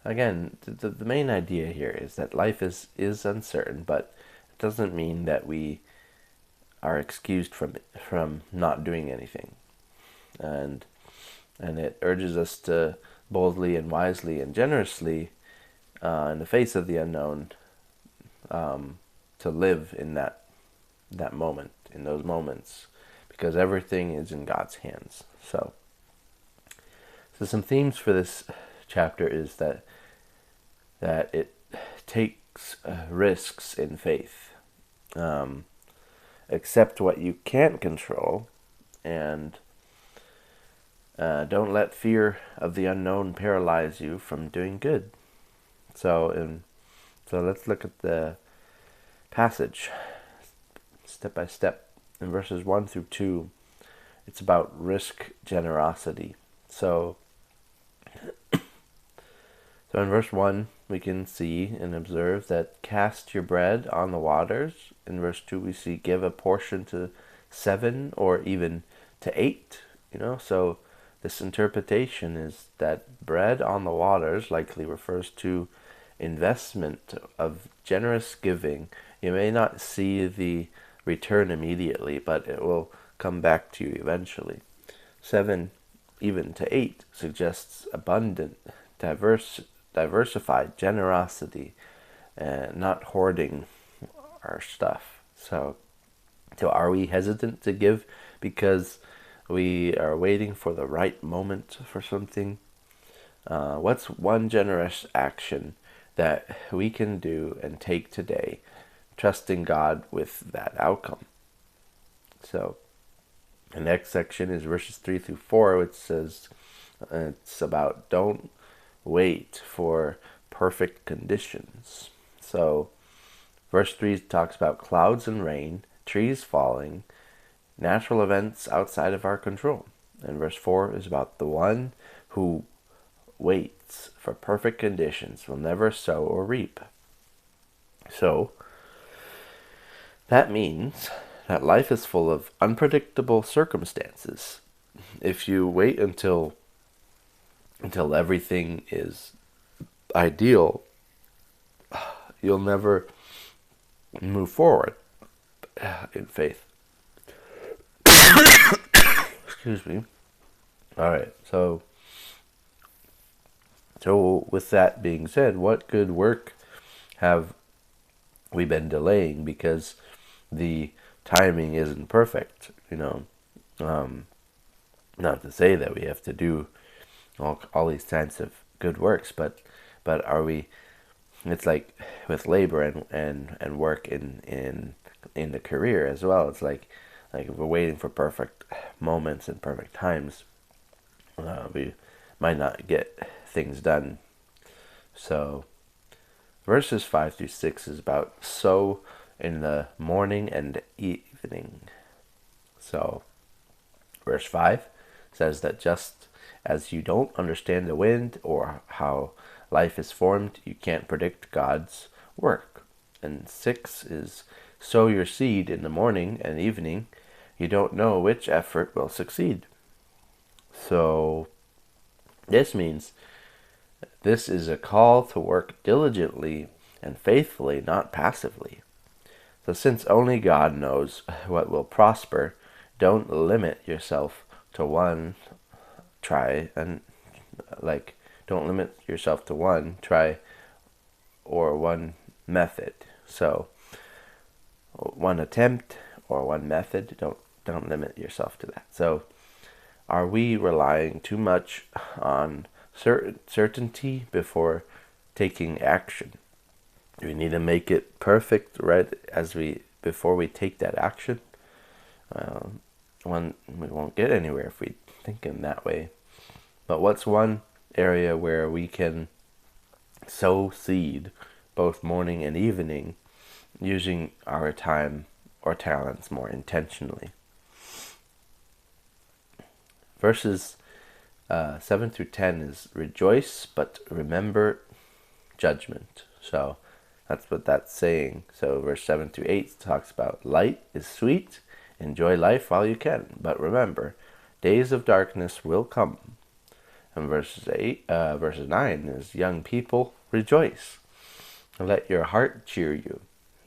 again, the main idea here is that life is uncertain, but it doesn't mean that we are excused from not doing anything. And it urges us to boldly and wisely and generously, in the face of the unknown, to live in that moment, in those moments, because everything is in God's hands. So some themes for this chapter is that it takes risks in faith. Accept what you can't control, and don't let fear of the unknown paralyze you from doing good. So let's look at the passage step by step. In verses 1 through 2, it's about risk generosity. So in verse 1, we can see and observe that cast your bread on the waters. In verse 2, we see give a portion to 7 or even to 8. So this interpretation is that bread on the waters likely refers to investment of generous giving. You may not see the return immediately, but it will come back to you eventually. 7 even to 8 suggests abundant, diversified generosity, and not hoarding our stuff. So are we hesitant to give because we are waiting for the right moment for something? What's one generous action that we can do and take today, trusting God with that outcome? So the next section is verses 3 through 4, which says it's about don't wait for perfect conditions. So verse 3 talks about clouds and rain, trees falling, natural events outside of our control. And verse 4 is about the one who waits for perfect conditions will never sow or reap. So that means that life is full of unpredictable circumstances. If you wait until everything is ideal, you'll never move forward in faith. Excuse me. All right. So with that being said, what good work have we been delaying because the timing isn't perfect? Not to say that we have to do all these kinds of good works, but are we? It's like with labor and work in the career as well. It's like if we're waiting for perfect moments and perfect times, we might not get things done. So verses 5 through 6 is about sow in the morning and evening. So verse 5 says that just as you don't understand the wind or how life is formed, you can't predict God's work. And 6 is sow your seed in the morning and evening. You don't know which effort will succeed. So this means this is a call to work diligently and faithfully, not passively. So since only God knows what will prosper, don't limit yourself to one try don't limit yourself to one try or one method. So one attempt or one method, don't limit yourself to that. So are we relying too much on certainty before taking action? Do we need to make it perfect right before we take that action? We won't get anywhere if we think in that way. But what's one area where we can sow seed both morning and evening, using our time or talents more intentionally? Verses 7 through 10 is rejoice, but remember judgment. So that's what that's saying. So verse 7 through 8 talks about light is sweet, enjoy life while you can, but remember, days of darkness will come. And verses 9 is, young people, rejoice. Let your heart cheer you.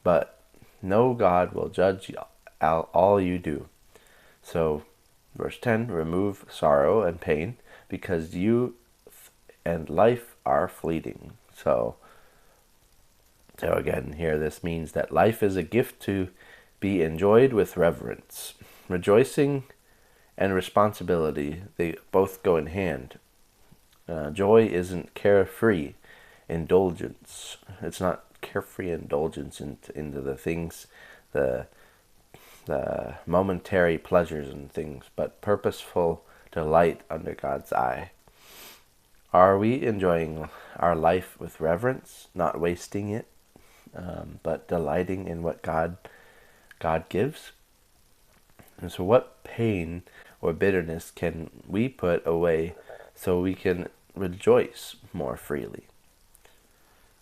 But know God will judge all you do. So, verse 10, remove sorrow and pain, because you and life are fleeting. So again, here this means that life is a gift to be enjoyed with reverence. Rejoicing and responsibility, they both go in hand. Joy isn't carefree indulgence. It's not carefree indulgence into the things, the momentary pleasures and things, but purposeful delight under God's eye. Are we enjoying our life with reverence, not wasting it, but delighting in what God gives? And so what pain or bitterness can we put away so we can rejoice more freely?